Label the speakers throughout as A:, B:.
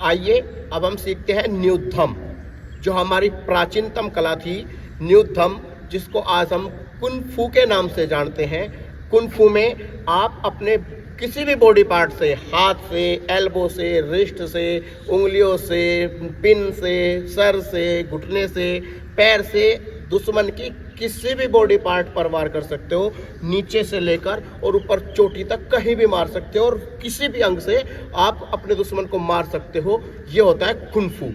A: आइए अब हम सीखते हैं न्यूद्धम, जो हमारी प्राचीनतम कला थी। न्यूद्धम, जिसको आज हम कुंफू के नाम से जानते हैं। कुंफू में आप अपने किसी भी बॉडी पार्ट से, हाथ से, एल्बो से, रिस्ट से, उंगलियों से, पिन से, सर से, घुटने से, पैर से दुश्मन की किसी भी बॉडी पार्ट पर वार कर सकते हो। नीचे से लेकर और ऊपर चोटी तक कहीं भी मार सकते हो और किसी भी अंग से आप अपने दुश्मन को मार सकते हो। ये होता है कुंफू।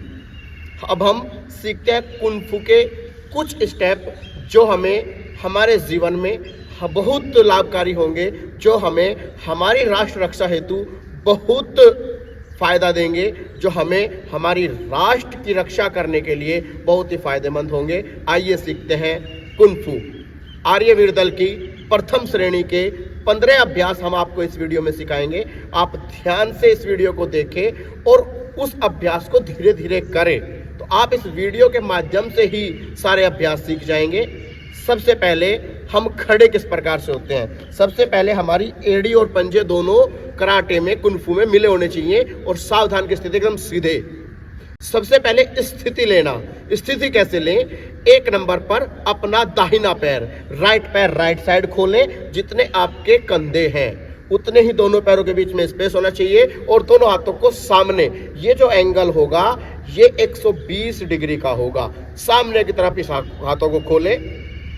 A: अब हम सीखते हैं कुंफू के कुछ स्टेप जो हमें हमारे जीवन में बहुत लाभकारी होंगे, जो हमें हमारी राष्ट्र रक्षा हेतु बहुत फायदा देंगे, जो हमें हमारी राष्ट्र की रक्षा करने के लिए बहुत ही फायदेमंद होंगे। आइए सीखते हैं कुंफू। आर्यवीर दल की प्रथम श्रेणी के 15 अभ्यास हम आपको इस वीडियो में सिखाएंगे। आप ध्यान से इस वीडियो को देखें और उस अभ्यास को धीरे धीरे करें, तो आप इस वीडियो के माध्यम से ही सारे अभ्यास सीख जाएंगे। सबसे पहले हम खड़े किस प्रकार से होते हैं। सबसे पहले हमारी एड़ी और पंजे दोनों कराटे में, कुंफू में मिले होने चाहिए और सावधान की स्थिति एकदम सीधे। सबसे पहले स्थिति लेना। स्थिति कैसे लें? 1 नंबर पर अपना दाहिना पैर, राइट पैर राइट साइड खोलें। जितने आपके कंधे हैं उतने ही दोनों पैरों के बीच में स्पेस होना चाहिए और दोनों हाथों को सामने। ये जो एंगल होगा ये 120 डिग्री का होगा। सामने की तरफ इस हाथों को खोलें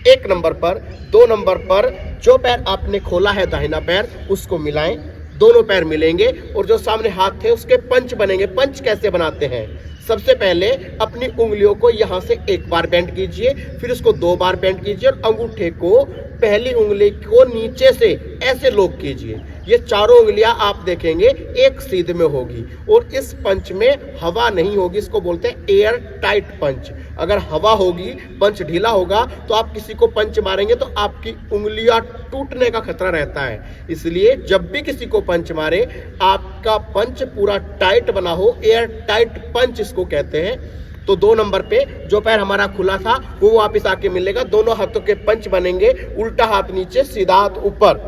A: 1 नंबर पर। 2 नंबर पर जो पैर आपने खोला है दाहिना पैर, उसको मिलाएं। दोनों पैर मिलेंगे और जो सामने हाथ थे उसके पंच बनेंगे। पंच कैसे बनाते हैं? सबसे पहले अपनी उंगलियों को यहाँ से 1 बार बेंड कीजिए, फिर उसको 2 बार बेंड कीजिए और अंगूठे को पहली उंगली को नीचे से ऐसे लॉक कीजिए। ये चारों उंगलियां आप देखेंगे एक सीध में होगी और इस पंच में हवा नहीं होगी। इसको बोलते हैं एयर टाइट पंच। अगर हवा होगी, पंच ढीला होगा, तो आप किसी को पंच मारेंगे तो आपकी उंगलियां टूटने का खतरा रहता है। इसलिए जब भी किसी को पंच मारे, आपका पंच पूरा टाइट बना हो, एयर टाइट पंच इसको कहते हैं। तो 2 नंबर पे जो पैर हमारा खुला था वो वापस आके मिलेगा। दोनों हाथों के पंच बनेंगे। उल्टा हाथ नीचे, सीधा हाथ ऊपर,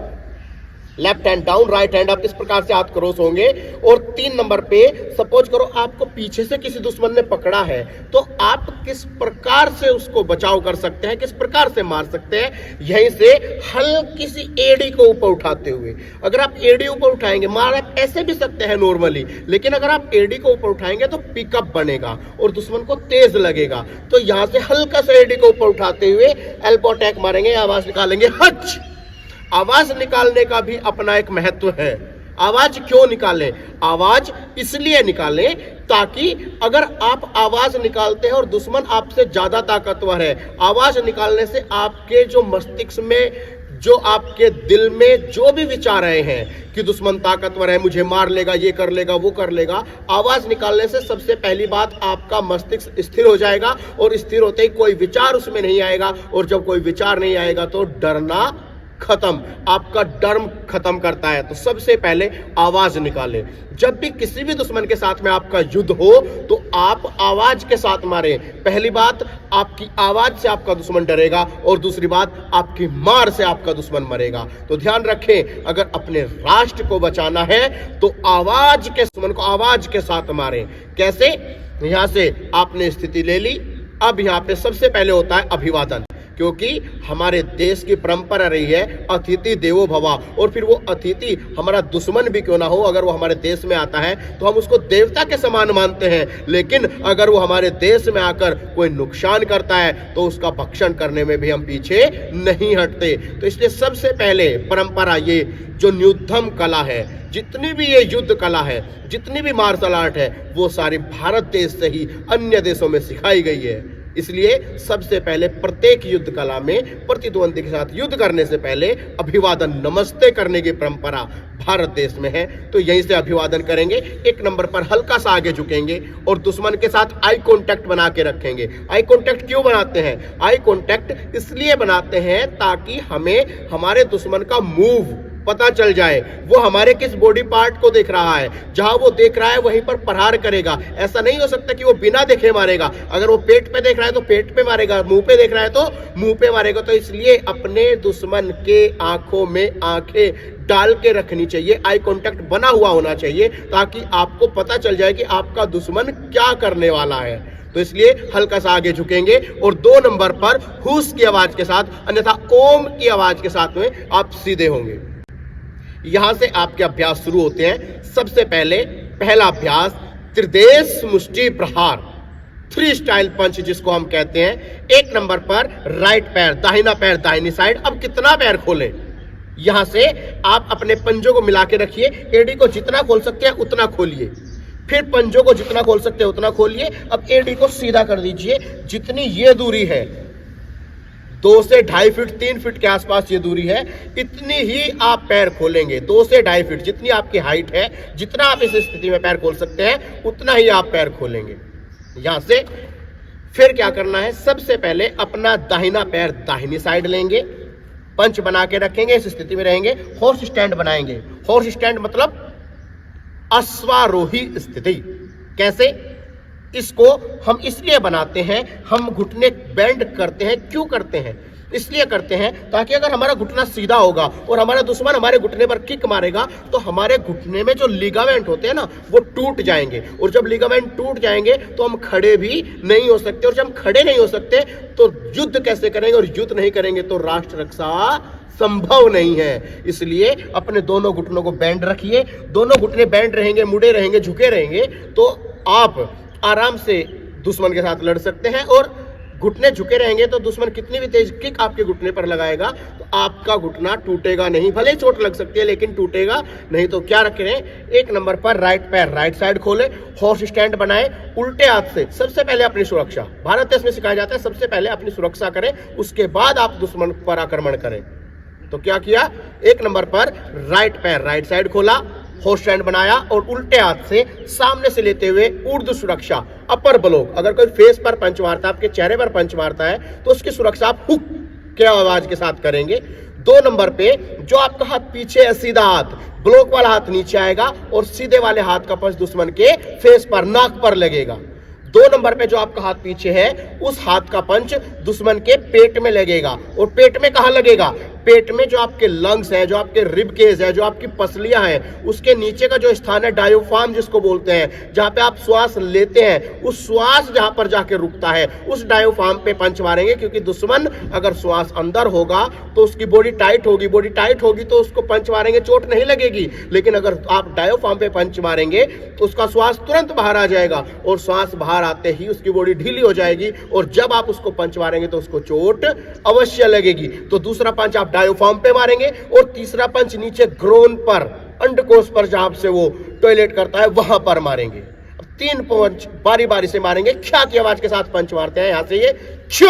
A: left hand down, right hand up, इस प्रकार से हाथ क्रॉस होंगे। और 3 नंबर पे सपोज करो आपको पीछे से किसी दुश्मन ने पकड़ा है, तो आप किस प्रकार से उसको बचाव कर सकते हैं, किस प्रकार से मार सकते हैं? यहीं से हल्की सी एड़ी को ऊपर उठाते हुए। अगर आप एड़ी ऊपर उठाएंगे, मार आप ऐसे भी सकते हैं नॉर्मली, लेकिन अगर आप एड़ी को ऊपर उठाएंगे तो पिकअप बनेगा और दुश्मन को तेज लगेगा। तो यहां से हल्का सा एड़ी को ऊपर उठाते हुए एल्बो अटैक मारेंगे, आवाज निकालेंगे हच। आवाज निकालने का भी अपना एक महत्व है। आवाज क्यों निकालें? आवाज इसलिए निकालें ताकि अगर आप आवाज निकालते हैं और दुश्मन आपसे ज्यादा ताकतवर है, आवाज निकालने से आपके जो मस्तिष्क में, जो आपके दिल में जो भी विचार रहे हैं कि दुश्मन ताकतवर है, मुझे मार लेगा, ये कर लेगा, वो कर लेगा, आवाज निकालने से सबसे पहली बात आपका मस्तिष्क स्थिर हो जाएगा और स्थिर होते ही कोई विचार उसमें नहीं आएगा। और जब कोई विचार नहीं आएगा तो डरना खत्म, आपका डर खत्म करता है। तो सबसे पहले आवाज निकालें। जब भी किसी भी दुश्मन के साथ में आपका युद्ध हो तो आप आवाज के साथ मारें। पहली बात, आपकी आवाज से आपका दुश्मन डरेगा और दूसरी बात, आपकी मार से आपका दुश्मन मरेगा। तो ध्यान रखें, अगर अपने राष्ट्र को बचाना है तो आवाज के दुश्मन को आवाज के साथ मारें। कैसे? यहां से आपने स्थिति ले ली। अब यहां पे सबसे पहले होता है अभिवादन, क्योंकि हमारे देश की परंपरा रही है अतिथि देवो भवा। और फिर वो अतिथि हमारा दुश्मन भी क्यों ना हो, अगर वो हमारे देश में आता है तो हम उसको देवता के समान मानते हैं। लेकिन अगर वो हमारे देश में आकर कोई नुकसान करता है तो उसका भक्षण करने में भी हम पीछे नहीं हटते। तो इसलिए सबसे पहले परंपरा, ये जो न्यूद्धम कला है, जितनी भी ये युद्ध कला है, जितनी भी मार्शल आर्ट है, वो सारी भारत देश से ही अन्य देशों में सिखाई गई है। इसलिए सबसे पहले प्रत्येक युद्ध कला में प्रतिद्वंदी के साथ युद्ध करने से पहले अभिवादन, नमस्ते करने की परंपरा भारत देश में है। तो यहीं से अभिवादन करेंगे। 1 नंबर पर हल्का सा आगे झुकेंगे और दुश्मन के साथ आई कांटेक्ट बना के रखेंगे। आई कांटेक्ट क्यों बनाते हैं? आई कांटेक्ट इसलिए बनाते हैं ताकि हमें हमारे दुश्मन का मूव पता चल जाए, वो हमारे किस बॉडी पार्ट को देख रहा है। जहां वो देख रहा है वहीं पर प्रहार करेगा। ऐसा नहीं हो सकता कि वो बिना देखे मारेगा। अगर वो पेट पे देख रहा है तो पेट पे मारेगा, मुंह पे देख रहा है तो मुंह पे मारेगा। तो इसलिए अपने दुश्मन के आंखों में आंखें डाल के रखनी चाहिए, आई कांटेक्ट बना हुआ होना चाहिए, ताकि आपको पता चल जाए कि आपका दुश्मन क्या करने वाला है। तो इसलिए हल्का सा आगे झुकेंगे और 2 नंबर पर हुस की आवाज के साथ, अन्यथा ओम की आवाज के साथ में आप सीधे होंगे। यहां से आपके अभ्यास शुरू होते हैं। सबसे पहले पहला अभ्यास त्रिदेश मुष्टि प्रहार, 3 स्टाइल पंच जिसको हम कहते हैं। 1 नंबर पर राइट पैर, दाहिना पैर दाहिनी साइड। अब कितना पैर खोलें, यहां से आप अपने पंजों को मिला के रखिए, एडी को जितना खोल सकते हैं उतना खोलिए, फिर पंजों को जितना खोल सकते हैं उतना खोलिए। अब एडी को सीधा कर दीजिए, जितनी ये दूरी है 2 से 2.5 फीट 3 फीट के आसपास ये दूरी है, इतनी ही आप पैर खोलेंगे। 2 से 2.5 फीट जितनी आपकी हाइट है, जितना आप इस स्थिति में पैर खोल सकते हैं उतना ही आप पैर खोलेंगे। यहां से फिर क्या करना है, सबसे पहले अपना दाहिना पैर दाहिनी साइड लेंगे, पंच बना के रखेंगे, इस स्थिति में रहेंगे। हॉर्स स्टैंड बनाएंगे। हॉर्स स्टैंड मतलब अश्वारोही स्थिति। कैसे, इसको हम इसलिए बनाते हैं, हम घुटने बेंड करते हैं। क्यों करते हैं, इसलिए करते हैं ताकि अगर हमारा घुटना सीधा होगा और हमारा दुश्मन हमारे घुटने पर किक मारेगा तो हमारे घुटने में जो लिगामेंट होते हैं ना वो टूट जाएंगे, और जब लिगामेंट टूट जाएंगे तो हम खड़े भी नहीं हो सकते, और जब हम खड़े नहीं हो सकते तो युद्ध कैसे करेंगे, और युद्ध नहीं करेंगे तो राष्ट्र रक्षा संभव नहीं है। इसलिए अपने दोनों घुटनों को बैंड रखिए। दोनों घुटने बैंड रहेंगे, मुड़े रहेंगे, झुके रहेंगे, तो आप आराम से दुश्मन के साथ लड़ सकते हैं। और घुटने झुके रहेंगे तो दुश्मन कितनी भी तेज किक आपके घुटने पर लगाएगा तो आपका घुटना टूटेगा नहीं। भले चोट लग सकती है लेकिन टूटेगा नहीं। तो क्या रख रहे हैं, 1 नंबर पर राइट पैर राइट साइड खोले, हॉर्स स्टैंड बनाए, उल्टे हाथ से। सबसे पहले अपनी सुरक्षा, भारत देश में सिखाया जाता है सबसे पहले अपनी सुरक्षा करें, उसके बाद आप दुश्मन पर आक्रमण करें। तो क्या किया, 1 नंबर पर राइट पैर राइट साइड खोला, हॉर्स स्टैंड बनाया, और उल्टे हाथ से सामने से लेते हुए ऊर्ध्व सुरक्षा, अपर ब्लॉक। अगर कोई फेस पर पंच मारता है, आपके चेहरे पर पंच मारता है, तो उसकी सुरक्षा आप हुक के आवाज के साथ करेंगे। 2 नंबर पे जो आपका हाथ पीछे है, सीधा हाथ, ब्लॉक वाला हाथ नीचे आएगा और सीधे वाले हाथ का पंच दुश्मन के फेस पर, नाक पर लगेगा। 2 नंबर पे जो आपका हाथ पीछे है, उस हाथ का पंच दुश्मन के पेट में लगेगा। और पेट में कहां लगेगा, पेट में जो आपके लंग्स हैं, जो आपके रिब केज है, जो आपकी पसलियां हैं, उसके नीचे का जो स्थान है डायोफ्राम जिसको बोलते हैं, जहां पे आप श्वास लेते हैं, उस श्वास जहां पर जाके रुकता है उस डायोफ्राम पे पंच मारेंगे। क्योंकि दुश्मन अगर श्वास अंदर होगा तो उसकी बॉडी टाइट होगी, बॉडी टाइट होगी तो उसको पंच मारेंगे, चोट नहीं लगेगी। लेकिन अगर आप डायोफ्राम पे पंच मारेंगे तो उसका श्वास तुरंत बाहर आ जाएगा, और श्वास बाहर आते ही उसकी बॉडी ढीली हो जाएगी, और जब आप उसको पंच मारेंगे तो उसको चोट अवश्य लगेगी। तो दूसरा पंच आप डायोफ्राम पे मारेंगे, और तीसरा पंच नीचे ग्रोन पर, अंडकोश पर, जहां से वो टॉयलेट करता है वहां पर मारेंगे। अब 3 पंच बारी बारी से मारेंगे, ख्या की आवाज के साथ पंच मारते हैं। यहां से ये छ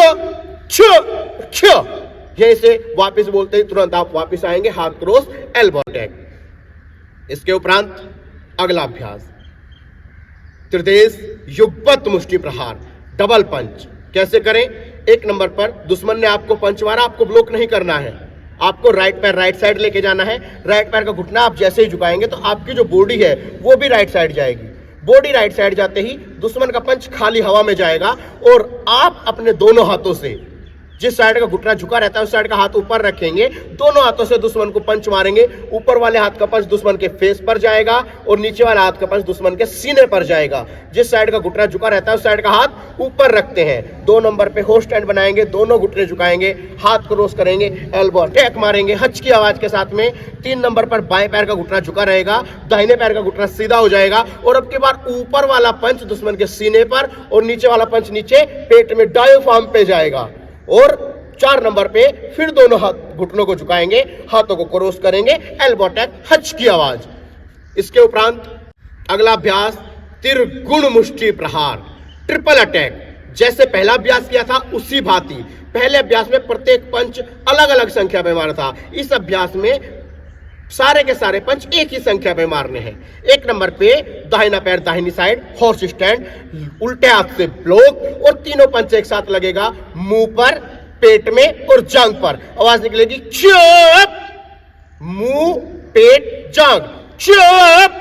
A: छ छ, यहीं से वापस बोलते ही तुरंत आप वापस आएंगे, हाथ क्रॉस, एल्बो अटैक। इसके उपरांत अगला अभ्यास त्रिदेश युगपत मुष्टि प्रहार, डबल पंच। कैसे करें, 1 नंबर पर दुश्मन ने आपको पंच मारा, आपको ब्लॉक नहीं करना है, आपको राइट पैर राइट साइड लेके जाना है। राइट पैर का घुटना आप जैसे ही झुकाएंगे तो आपकी जो बॉडी है वो भी राइट साइड जाएगी। बॉडी राइट साइड जाते ही दुश्मन का पंच खाली हवा में जाएगा, और आप अपने दोनों हाथों से, जिस साइड का घुटना झुका रहता है उस साइड का हाथ ऊपर रखेंगे, दोनों हाथों से दुश्मन को पंच मारेंगे। ऊपर वाले हाथ का पंच दुश्मन के फेस पर जाएगा, और नीचे वाला हाथ का पंच दुश्मन के सीने पर जाएगा। जिस साइड का घुटना झुका रहता है उस साइड का हाथ ऊपर रखते हैं। 2 नंबर पे हॉर्स स्टैंड बनाएंगे, दोनों घुटने झुकाएंगे, हाथ क्रॉस करेंगे, एल्बो अटैक मारेंगे हच की आवाज के साथ में। 3 नंबर पर बाएं पैर का घुटना झुका रहेगा, दाहिने पैर का घुटना सीधा हो जाएगा, और अब की बार ऊपर वाला पंच दुश्मन के सीने पर, और नीचे वाला पंच नीचे पेट में डायोफ्राम पे जाएगा। और 4 नंबर पे फिर दोनों हाथ घुटनों को झुकाएंगे, हाथों को क्रॉस करेंगे, एल्बो अटैक हच की आवाज। इसके उपरांत अगला अभ्यास त्रिगुण मुष्टि प्रहार, ट्रिपल अटैक। जैसे पहला अभ्यास किया था उसी भांति, पहले अभ्यास में प्रत्येक पंच अलग अलग संख्या पे मारा था। इस अभ्यास में सारे के सारे पंच एक ही संख्या पे मारने हैं। 1 नंबर पे दाहिना पैर दाहिनी साइड, हॉर्स स्टैंड, उल्टे हाथ से ब्लॉक, और तीनों पंच एक साथ लगेगा मुंह पर, पेट में और जांग पर। आवाज निकलेगी चुप, मुंह पेट जांग, चुप।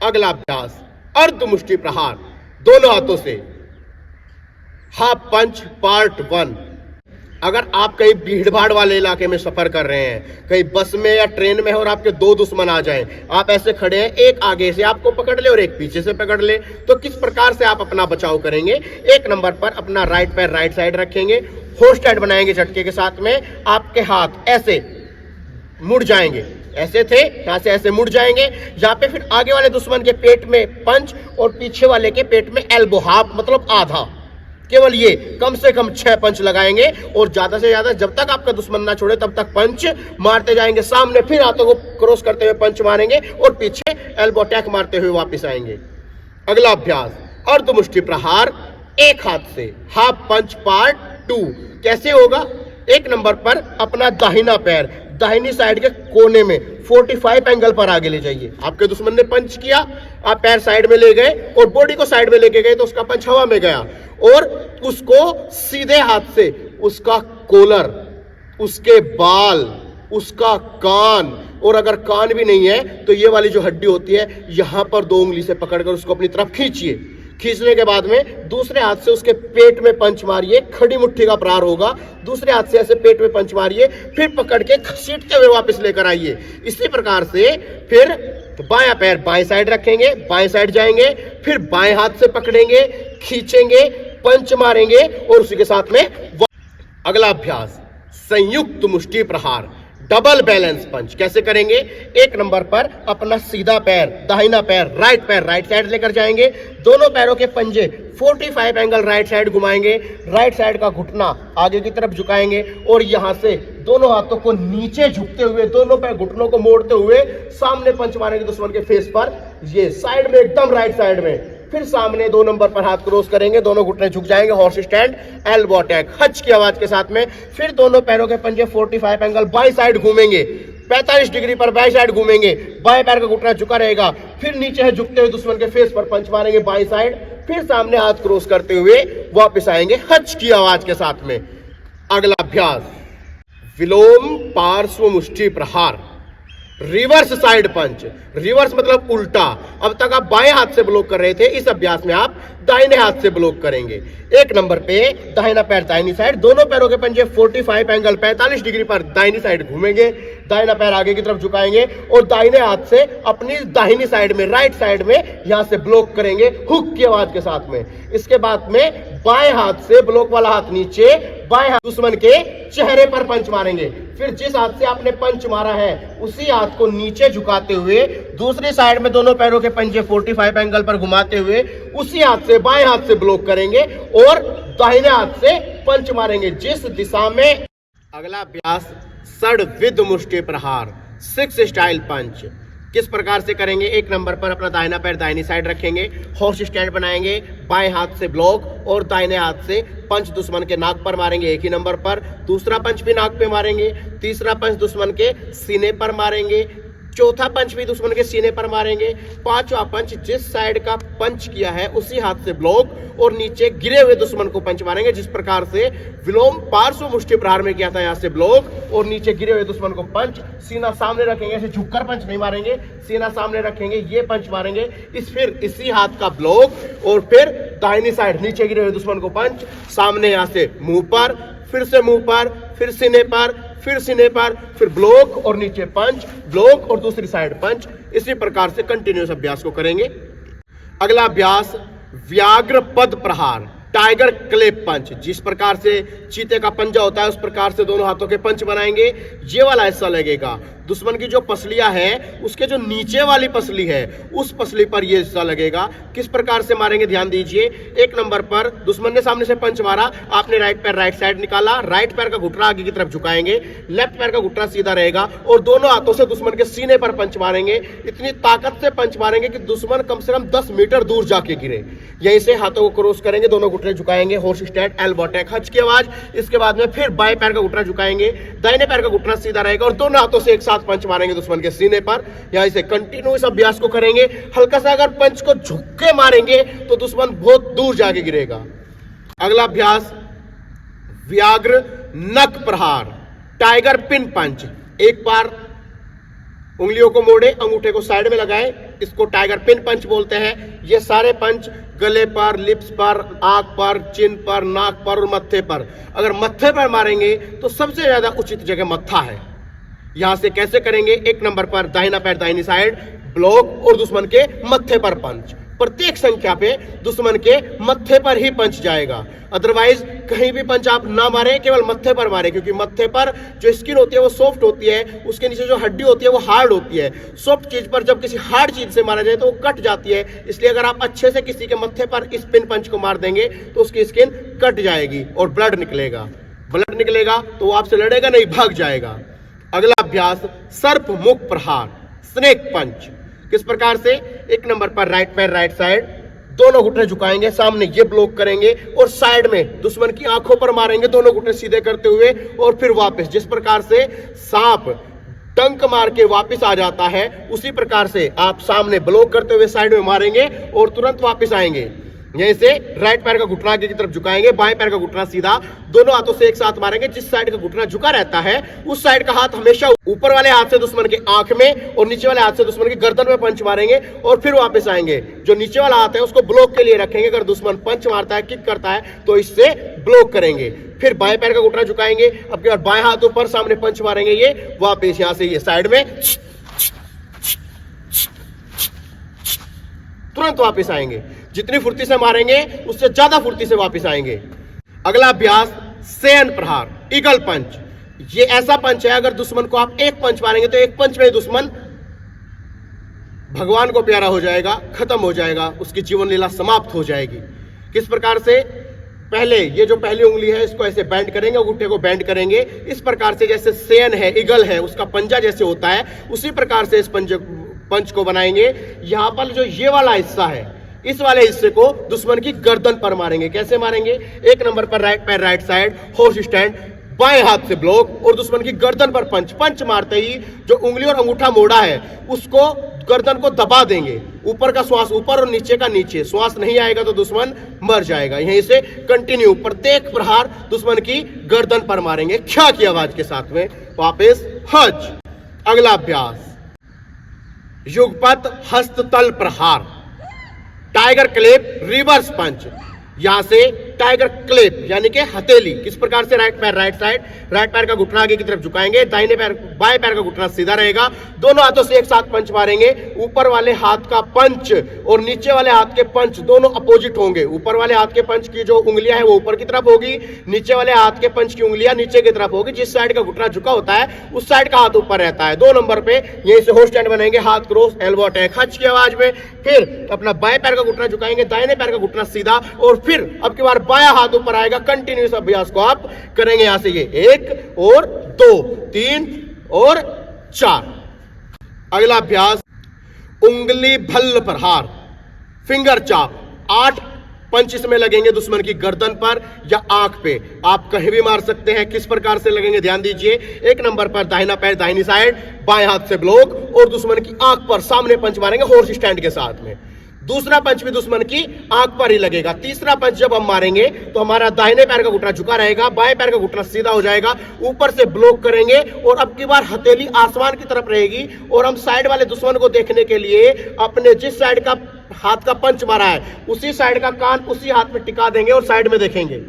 A: अगला अभ्यास अर्ध मुष्टि प्रहार, दोनों हाथों से, हाफ पंच पार्ट 1। अगर आप कहीं भीड़ भाड़ वाले इलाके में सफर कर रहे हैं, कहीं बस में या ट्रेन में है और आपके दो दुश्मन आ जाएं, आप ऐसे खड़े हैं, एक आगे से आपको पकड़ ले और एक पीछे से पकड़ ले, तो किस प्रकार से आप अपना बचाव करेंगे? एक नंबर पर अपना राइट पैर राइट साइड रखेंगे, होल्ड स्टैंड बनाएंगे झटके के साथ में, आपके हाथ ऐसे मुड़ जाएंगे, ऐसे थे यहाँ से ऐसे मुड़ जाएंगे, यहाँ पे फिर आगे वाले दुश्मन के पेट में पंच और पीछे वाले के पेट में एल्बो, हाफ मतलब आधा, केवल ये कम से कम 6 पंच लगाएंगे और ज्यादा से ज्यादा जब तक आपका दुश्मन ना छोड़े तब तक पंच मारते जाएंगे। सामने फिर हाथों को क्रॉस करते हुए पंच मारेंगे और पीछे एल्बो अटैक मारते हुए वापस आएंगे। अगला अभ्यास अर्धमुष्टि प्रहार एक हाथ से, हाफ पंच पार्ट 2। कैसे होगा? एक नंबर पर अपना दाहिना पैर दाहिनी साइड के कोने में 45 एंगल पर आगे ले जाइए। आपके दुश्मन ने पंच किया, आप पैर साइड में ले गए और बॉडी को साइड में लेके गए तो उसका पंच हवा में गया, और उसको सीधे हाथ से उसका कॉलर, उसके बाल, उसका कान, और अगर कान भी नहीं है तो ये वाली जो हड्डी होती है यहां पर 2 उंगली से पकड़कर उसको अपनी तरफ खींचिए। खींचने के बाद में दूसरे हाथ से उसके पेट में पंच मारिए, खड़ी मुट्ठी का प्रहार होगा। दूसरे हाथ से ऐसे पेट में पंच मारिए, फिर पकड़ के घसीटते हुए वापस लेकर आइए। इसी प्रकार से फिर बायां पैर बाएं साइड रखेंगे, बाएं साइड जाएंगे, फिर बाएं हाथ से पकड़ेंगे, खींचेंगे, पंच मारेंगे और उसी के साथ में अगला अभ्यास संयुक्त मुष्टि प्रहार डबल बैलेंस पंच। कैसे करेंगे? एक नंबर पर अपना सीधा पैर दाहिना पैर राइट साइड लेकर जाएंगे, दोनों पैरों के पंजे 45 एंगल राइट साइड घुमाएंगे, राइट साइड का घुटना आगे की तरफ झुकाएंगे और यहां से दोनों हाथों को नीचे झुकते हुए दोनों पैर घुटनों को मोड़ते हुए सामने पंच मारेंगे दुश्मन के फेस पर, ये साइड में एकदम राइट साइड में। फिर सामने 2 नंबर पर हाथ क्रॉस करेंगे, दोनों घुटने झुक जाएंगे, हॉर्स स्टैंड एल्बो अटैक हच की आवाज के साथ में। फिर दोनों पैरों के पंजे 45 एंगल बाई साइड घूमेंगे, 45 डिग्री पर बाई साइड घूमेंगे, बाएं पैर का घुटना झुका रहेगा, फिर नीचे है झुकते हुए दुश्मन के फेस पर पंच मारेंगे बाई साइड, फिर सामने हाथ क्रॉस करते हुए वापस आएंगे हच की आवाज के साथ में। अगला अभ्यास विलोम पार्श्व मुष्टि प्रहार रिवर्स साइड पंच। रिवर्स मतलब उल्टा। अब तक आप बाएं हाथ से ब्लॉक कर रहे थे, इस अभ्यास में आप दाहिने हाथ से ब्लॉक करेंगे। एक नंबर पे दाहिना पैर दाहिनी साइड, दोनों पैरों के पंजे 45 एंगल 45 डिग्री पर दाहिनी साइड घूमेंगे, दाहिना पैर आगे की तरफ झुकाएंगे और दाहिने हाथ से अपनी दाहिनी साइड में राइट साइड में यहां से ब्लॉक करेंगे हुक की आवाज के साथ में। इसके बाद में बाएं हाथ से ब्लॉक वाला हाथ नीचे, बाएं हाथ दुश्मन के चेहरे पर पंच मारेंगे। फिर जिस हाथ से आपने पंच मारा है उसी हाथ को नीचे झुकाते हुए दूसरी साइड में दोनों पैरों के पंजे 45 एंगल पर घुमाते हुए उसी हाथ से बाएं हाथ से ब्लॉक करेंगे और दाहिने हाथ से पंच मारेंगे जिस दिशा में। अगला अभ्यास षड्विध मुष्टि प्रहार 6 स्टाइल पंच। किस प्रकार से करेंगे? एक नंबर पर अपना दाहिना पैर दाहिनी साइड रखेंगे, हॉर्स स्टैंड बनाएंगे, बाएं हाथ से ब्लॉक और दाहिने हाथ से पंच दुश्मन के नाक पर मारेंगे एक ही नंबर पर, दूसरा पंच भी नाक पे मारेंगे, तीसरा पंच दुश्मन के सीने पर मारेंगे, चौथा पंच भी दुश्मन के सीने पर मारेंगे, पांचवा पंच जिस साइड का पंच किया है उसी हाथ से ब्लॉक और नीचे गिरे हुए दुश्मन को पंच मारेंगे जिस प्रकार से विलोम पार्श्व मुष्टि प्रहार में किया था। यहाँ से ब्लॉक और नीचे गिरे हुए दुश्मन को पंच, सीना सामने रखेंगे, ऐसे झुककर पंच नहीं मारेंगे, सीना सामने रखेंगे, ये पंच मारेंगे, फिर इसी हाथ का ब्लॉक और फिर दाहिनी साइड नीचे गिरे हुए दुश्मन को पंच, सामने यहाँ से मुंह पर, फिर से मुंह पर, फिर सीने पर, फिर सीने पर, फिर ब्लॉक और नीचे पंच, ब्लॉक और दूसरी साइड पंच। इसी प्रकार से कंटिन्यूस अभ्यास को करेंगे। अगला अभ्यास व्याघ्र पद प्रहार टाइगर क्लेप पंच। जिस प्रकार से चीते का पंजा होता है उस प्रकार से दोनों हाथों के पंच बनाएंगे। ये वाला हिस्सा लगेगा दुश्मन की जो पसलियां है उसके जो नीचे वाली पसली है उस पसली पर ये हिस्सा लगेगा। किस प्रकार से मारेंगे ध्यान दीजिए। एक नंबर पर दुश्मन ने सामने से पंच मारा, आपने राइट पैर राइट साइड निकाला, राइट पैर का घुटना आगे की तरफ झुकाएंगे, लेफ्ट पैर का घुटना सीधा रहेगा और दोनों हाथों से दुश्मन के सीने पर पंच मारेंगे। इतनी ताकत से पंच मारेंगे कि दुश्मन कम से कम 10 मीटर दूर जाके गिरे। यहीं से हाथों को क्रॉस करेंगे, दोनों घुटने झुकाएंगे, हॉर्स स्टैंड एल्बो अटैक हच की आवाज। इसके बाद में फिर बाएं पैर का घुटना झुकाएंगे, दाहिने पैर का घुटना सीधा रहेगा और दोनों हाथों से एक साथ पंच मारेंगे दुश्मन के सीने पर। यहां से कंटिन्यूस अभ्यास को करेंगे। हल्का सा अगर पंच को झुक के मारेंगे तो दुश्मन बहुत दूर जाके गिरेगा। अगला अभ्यास व्याघ्र नख प्रहार टाइगर पिन पंच। एक बार उंगलियों को मोड़े, अंगूठे को साइड में लगाए, इसको टाइगर पिन पंच बोलते हैं। ये सारे पंच गले पर, लिप्स पर, आंख पर, चिन पर, नाक पर और मत्थे पर। अगर मत्थे पर मारेंगे तो सबसे ज्यादा उचित जगह मत्था है। यहां से कैसे करेंगे? 1 नंबर पर दाहिना पैर दाहिनी साइड ब्लॉक और दुश्मन के मत्थे पर पंच। प्रत्येक संख्या पे दुश्मन के मत्थे पर ही पंच जाएगा, अदरवाइज कहीं भी पंच आप ना मारें, केवल मत्थे पर मारें, क्योंकि मत्थे पर जो स्किन होती है वो सॉफ्ट होती है, उसके नीचे जो हड्डी होती है वो हार्ड होती है। सॉफ्ट चीज पर जब किसी हार्ड चीज से मारा जाए तो वो कट जाती है, इसलिए अगर आप अच्छे से किसी के मत्थे पर इस पिन पंच को मार देंगे तो उसकी स्किन कट जाएगी और ब्लड निकलेगा। ब्लड निकलेगा तो वो आपसे लड़ेगा नहीं, भाग जाएगा। अगला अभ्यास सर्प मुख प्रहार, स्नेक पंच। किस प्रकार से? 1 नंबर पर राइट पैर राइट साइड, दोनों घुटने झुकाएंगे, सामने ये ब्लॉक करेंगे और साइड में दुश्मन की आंखों पर मारेंगे, दोनों घुटने सीधे करते हुए, और फिर वापस जिस प्रकार से सांप डंक मार के वापस आ जाता है उसी प्रकार से आप सामने ब्लॉक करते हुए साइड में मारेंगे और तुरंत वापस आएंगे। यहीं से राइट पैर का घुटना आगे की तरफ झुकाएंगे, बाएं पैर का घुटना सीधा, दोनों हाथों से एक साथ मारेंगे। जिस साइड का घुटना झुका रहता है उस साइड का हाथ हमेशा ऊपर वाले हाथ से दुश्मन के आंख में और नीचे वाले हाथ से दुश्मन की गर्दन में पंच मारेंगे और फिर वापस आएंगे। जो नीचे वाला हाथ है उसको ब्लॉक के लिए रखेंगे, अगर दुश्मन पंच मारता है, किक करता है तो इससे ब्लॉक करेंगे। फिर बाएं पैर का घुटना झुकाएंगे, अब के बाद बाएं हाथ ऊपर, सामने पंच मारेंगे, ये वापस यहां से ये साइड में तुरंत वापस आएंगे। जितनी फुर्ती से मारेंगे उससे ज्यादा फुर्ती से वापस आएंगे। अगला अभ्यास शयन प्रहार, ईगल पंच। ये ऐसा पंच है, अगर दुश्मन को आप एक पंच मारेंगे तो एक पंच में दुश्मन भगवान को प्यारा हो जाएगा, खत्म हो जाएगा, उसकी जीवन लीला समाप्त हो जाएगी। किस प्रकार से? पहले ये जो पहली उंगली है इसको ऐसे बैंड करेंगे, अंगूठे को बैंड करेंगे, इस प्रकार से जैसे शयन है, ईगल है, उसका पंजा जैसे होता है उसी प्रकार से इस पंच को बनाएंगे। यहां पर जो ये वाला हिस्सा है, इस वाले हिस्से को दुश्मन की गर्दन पर मारेंगे। कैसे मारेंगे? 1 नंबर पर राइट पैर राइट साइड, हॉर्स स्टैंड, बाएं हाथ से ब्लॉक और दुश्मन की गर्दन पर पंच। पंच मारते ही जो उंगली और अंगूठा मोड़ा है उसको गर्दन को दबा देंगे, ऊपर का श्वास ऊपर और नीचे का नीचे, श्वास नहीं आएगा तो दुश्मन मर जाएगा। यहीं से कंटिन्यू प्रत्येक प्रहार दुश्मन की गर्दन पर मारेंगे, ख्या की आवाज के साथ में। वापस हज। अगला अभ्यास युगपत हस्ततल प्रहार, टाइगर क्लेप रिवर्स पंच। यहां से टाइगर क्लेप यानी कि हथेली। किस प्रकार से? राइट पैर राइट साइड, राइट पैर का घुटना आगे की तरफ झुकाएंगे, दाहिने पैर बाएं पैर का घुटना सीधा रहेगा, दोनों हाथों से एक साथ पंच मारेंगे। ऊपर वाले हाथ का पंच और नीचे वाले हाथ के पंच दोनों अपोजिट होंगे। ऊपर वाले हाथ के पंच की जो उंगलियां है वो ऊपर की तरफ होगी, नीचे वाले हाथ के पंच की उंगलियां नीचे की तरफ होगी। जिस साइड का घुटना झुका होता है उस साइड का हाथ ऊपर रहता है। 2 नंबर पे यहीं से हॉर्स स्टैंड बनाएंगे, हाथ क्रॉस, एल्बो अटैक, हज की आवाज में। फिर अपना बाएं पैर का घुटना झुकाएंगे, दाहिने पैर का घुटना सीधा, और फिर अब की बार बायां हाथ ऊपर आएगा। कंटिन्यूस अभ्यास को आप करेंगे यहां से, ये 1 और 2 3 और 4। अगला अभ्यास उंगली भल्ल प्रहार, फिंगर चाप। 8 पंच इसमें लगेंगे दुश्मन की गर्दन पर या आंख पे, आप कहीं भी मार सकते हैं। किस प्रकार से लगेंगे ध्यान दीजिए। 1 नंबर पर दाहिना पैर दाहिनी साइड, बाएं हाथ से ब्लॉक और दुश्मन की आंख पर सामने पंच मारेंगे हॉर्स स्टैंड के साथ में। दूसरा पंच भी दुश्मन की आंख पर ही लगेगा। तीसरा पंच जब हम मारेंगे तो हमारा दाहिने पैर का घुटना झुका रहेगा, बाएं पैर का घुटना सीधा हो जाएगा, ऊपर से ब्लॉक करेंगे और अब की बार हथेली आसमान की तरफ रहेगी और हम साइड वाले दुश्मन को देखने के लिए अपने जिस साइड का हाथ का पंच मारा है उसी साइड का कान उसी हाथ में टिका देंगे और साइड में देखेंगे।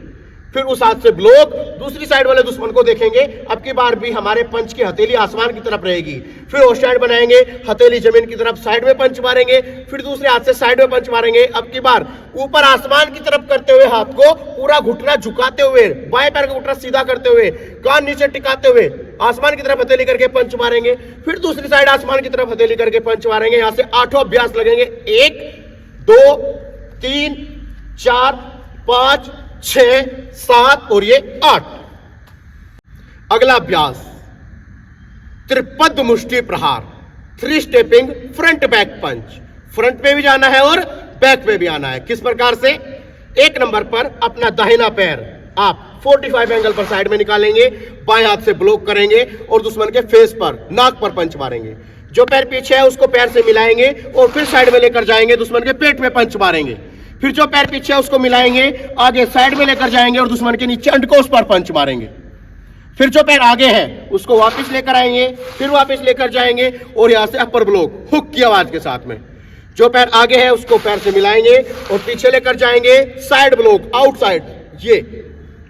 A: फिर उस हाथ से ब्लॉक, दूसरी साइड वाले दुश्मन को देखेंगे। अब की बार भी हमारे पंच की हथेली आसमान की तरफ रहेगी। फिर हॉर्स स्टैंड बनाएंगे, हथेली जमीन की तरफ, साइड में पंच मारेंगे, फिर दूसरे हाथ से साइड में पंच मारेंगे। अब की बार ऊपर आसमान की तरफ करते हुए हाथ को पूरा घुटना झुकाते हुए, बाएं पैर का घुटना सीधा करते हुए, कान नीचे टिकाते हुए आसमान की तरफ हथेली करके पंच मारेंगे। फिर दूसरी साइड आसमान की तरफ हथेली करके पंच मारेंगे। यहां से 8 अभ्यास लगेंगे, 1 2 3 4 5 6 7 और ये 8। अगला अभ्यास त्रिपद मुष्टि प्रहार, 3 स्टेपिंग फ्रंट बैक पंच। फ्रंट पे भी जाना है और बैक पे भी आना है। किस प्रकार से? 1 नंबर पर अपना दाहिना पैर आप 45 एंगल पर साइड में निकालेंगे, बाएं हाथ से ब्लॉक करेंगे और दुश्मन के फेस पर, नाक पर पंच मारेंगे। जो पैर पीछे है उसको पैर से मिलाएंगे और फिर साइड में लेकर जाएंगे, दुश्मन के पेट में पंच मारेंगे। फिर जो पैर पीछे है उसको मिलाएंगे, आगे साइड में लेकर जाएंगे और दुश्मन के नीचे अंडकोश पर पंच मारेंगे। फिर जो पैर आगे है उसको वापस लेकर आएंगे, फिर वापस लेकर जाएंगे और यहां से अपर ब्लॉक हुक की आवाज के साथ में। जो पैर आगे है उसको पैर से मिलाएंगे और पीछे लेकर जाएंगे साइड ब्लॉक, आउटसाइड। ये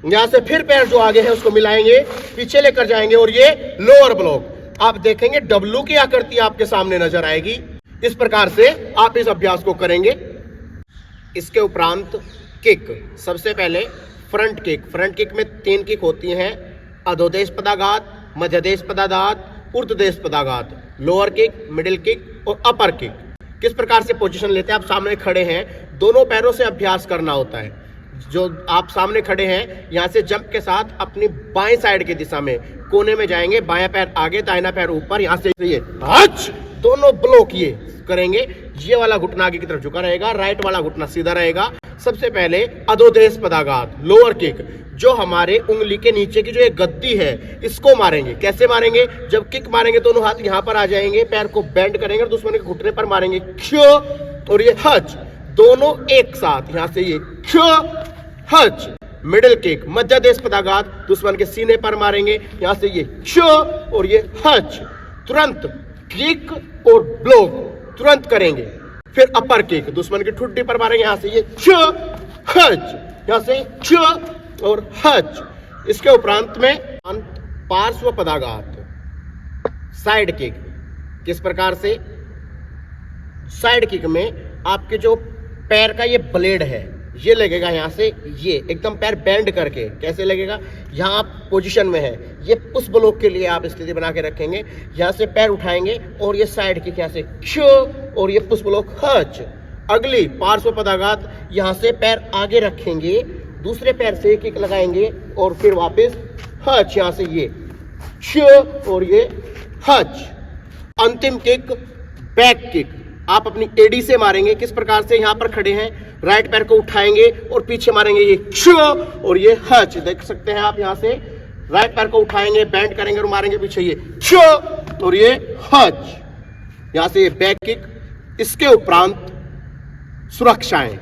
A: यहां से फिर पैर जो आगे है उसको मिलाएंगे, पीछे लेकर जाएंगे और ये लोअर ब्लॉक। आप देखेंगे डब्लू की आकृति आपके सामने नजर आएगी। इस प्रकार से आप इस अभ्यास को करेंगे। इसके उपरांत किक, सबसे पहले फ्रंट किक। फ्रंट किक में 3 किक होती हैं, अधोदेश पदाघात, मध्यदेश पदाघात, ऊर्ध्वदेश पदाघात। लोअर किक, मिडिल किक और अपर किक। किस प्रकार से पोजीशन लेते हैं? आप सामने खड़े हैं, दोनों पैरों से अभ्यास करना होता है। जो आप सामने खड़े हैं, यहाँ से जंप के साथ अपनी बाएं साइड की दिशा में कोने में जाएंगे, बायां पैर आगे, दाहिना पैर ऊपर। यहाँ से ये दोनों ब्लॉक ये करेंगे। ये वाला घुटना आगे की तरफ झुका रहेगा, राइट वाला घुटना सीधा रहेगा। सबसे पहले अधोदेश पदाघात, लोअर किक, जो हमारे उंगली के नीचे की जो एक गद्दी है इसको मारेंगे। कैसे मारेंगे? जब किक मारेंगे दोनों हाथ यहाँ पर आ जाएंगे, पैर को बेंड करेंगे और दुश्मन के घुटने पर मारेंगे, क्यों, और ये हच, दोनों एक साथ। यहाँ से ये क्यों, हच। मिडिल किक, मध्यदेश पदाघात, दुश्मन के सीने पर मारेंगे, यहाँ से ये क्यों और ये हच। तुरंत किक और ब्लॉक तुरंत करेंगे। फिर अपर किक, दुश्मन की ठुड्डी पर मारेंगे, यहाँ से ये हच, यहाँ से और हच। इसके उपरांत में पार्श्व पदाघात, साइड किक। किस प्रकार से? साइड किक में आपके जो पैर का ये ब्लेड है ये लगेगा यहाँ से, ये एकदम पैर बेंड करके। कैसे लगेगा? यहाँ आप पोजीशन में है, ये उस ब्लॉक के लिए आप स्थिति बना के रखेंगे। यहाँ से पैर उठाएंगे और ये साइड किक, यहाँ से क्यों और ये पुश ब्लॉक हच। अगली पार्श्व पदाघात, यहाँ से पैर आगे रखेंगे, दूसरे पैर से किक लगाएंगे और फिर वापस हच, यहाँ से ये क्यों और ये हच। अंतिम किक बैक किक, आप अपनी एडी से मारेंगे। किस प्रकार से? यहाँ पर खड़े हैं, राइट पैर को उठाएंगे और पीछे मारेंगे, ये क्यों और ये हच। देख सकते हैं आप, यहाँ से राइट पैर को उठाएंगे, बेंड करेंगे और मारेंगे पीछे, ये क्यों और ये हच। यहाँ से ये बैक किक। इसके उपरांत सुरक्षाएं,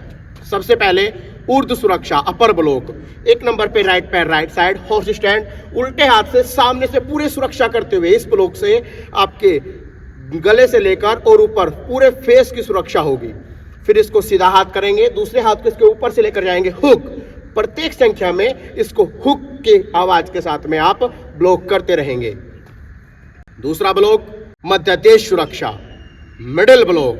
A: सबसे पहले ऊर्ध्व सुरक्षा, अपर ब्लॉक। 1 नंबर पे राइट पैर राइट साइड, हॉर्स स्टैंड, उल्टे हाथ से सामने से पूरे सुरक्षा करते हुए इस ब्लॉक से आपके गले से लेकर और ऊपर पूरे फेस की सुरक्षा होगी। फिर इसको सीधा हाथ करेंगे, दूसरे हाथ को इसके ऊपर से लेकर जाएंगे हुक। प्रत्येक संख्या में इसको हुक के आवाज के साथ में आप ब्लॉक करते रहेंगे। दूसरा ब्लॉक मध्यदेश सुरक्षा, मिडिल ब्लॉक,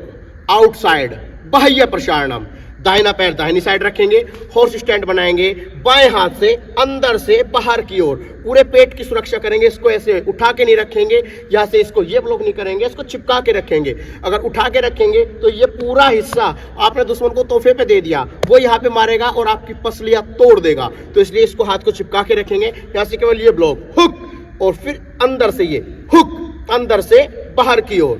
A: आउटसाइड, बाह्य प्रसारणम। दाहिना पैर दाहिनी साइड रखेंगे, हॉर्स स्टैंड बनाएंगे, बाएं हाथ से अंदर से बाहर की ओर पूरे पेट की सुरक्षा करेंगे। इसको ऐसे उठा के नहीं रखेंगे, यहाँ से इसको ये ब्लॉक नहीं करेंगे, इसको चिपका के रखेंगे। अगर उठा के रखेंगे तो ये पूरा हिस्सा आपने दुश्मन को तोहफे पे दे दिया, वो यहाँ पे मारेगा और आपकी पसलियां तोड़ देगा। तो इसलिए इसको हाथ को चिपका के रखेंगे। यहाँ से केवल ये ब्लॉक हुक और फिर अंदर से ये हुक, अंदर से बाहर की ओर,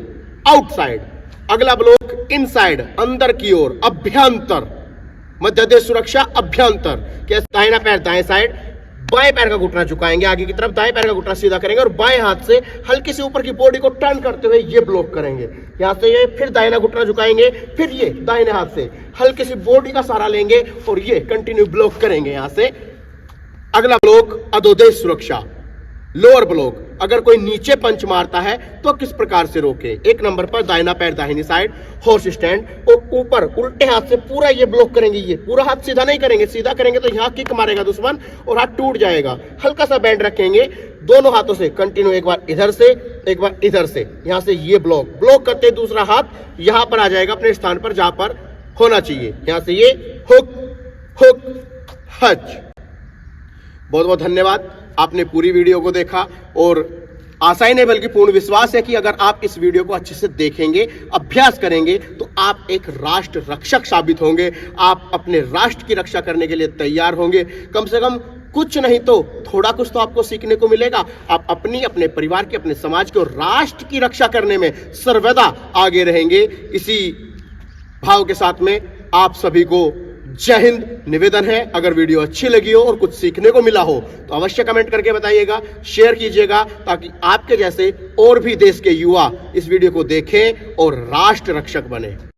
A: आउटसाइड। अगला ब्लॉक इनसाइड, अंदर की ओर, अभ्यंतर। मध्यदेश सुरक्षा, अभ्यंतर। कैसे? दाहिना पैर दाएं साइड, बाएं पैर का घुटना झुकाएंगे आगे की तरफ, दाएं पैर का घुटना सीधा करेंगे और बाएं हाथ से हल्की से ऊपर की बॉडी को टर्न करते हुए ये ब्लॉक करेंगे। यहाँ से ये फिर दाहिना घुटना झुकाएंगे, फिर ये दाहिने हाथ से हल्की सी बॉडी का सहारा लेंगे और ये कंटिन्यू ब्लॉक करेंगे यहाँ से। अगला ब्लॉक अधोदेश सुरक्षा, लोअर ब्लॉक। अगर कोई नीचे पंच मारता है तो किस प्रकार से रोके? 1 नंबर पर दाहिना पैर दाहिनी साइड, हॉर्स स्टैंड और ऊपर उल्टे हाथ से पूरा ये ब्लॉक करेंगे। ये पूरा हाथ सीधा नहीं करेंगे, सीधा करेंगे तो यहाँ किक मारेगा दुश्मन और हाथ टूट जाएगा। हल्का सा बैंड रखेंगे, दोनों हाथों से कंटिन्यू, एक बार इधर से एक बार इधर से। यहाँ से ये ब्लॉक करते दूसरा हाथ यहाँ पर आ जाएगा अपने स्थान पर जहां पर होना चाहिए। यहाँ से ये हुक हुक हच। बहुत बहुत धन्यवाद, आपने पूरी वीडियो को देखा और आशा ही नहीं बल्कि पूर्ण विश्वास है कि अगर आप इस वीडियो को अच्छे से देखेंगे, अभ्यास करेंगे तो आप एक राष्ट्र रक्षक साबित होंगे। आप अपने राष्ट्र की रक्षा करने के लिए तैयार होंगे। कम से कम कुछ नहीं तो थोड़ा कुछ तो आपको सीखने को मिलेगा। आप अपनी, अपने परिवार की, अपने समाज की और राष्ट्र की रक्षा करने में सर्वदा आगे रहेंगे। इसी भाव के साथ में आप सभी को जय हिंद निवेदन है। अगर वीडियो अच्छी लगी हो और कुछ सीखने को मिला हो तो अवश्य कमेंट करके बताइएगा, शेयर कीजिएगा, ताकि आपके जैसे और भी देश के युवा इस वीडियो को देखें और राष्ट्र रक्षक बने।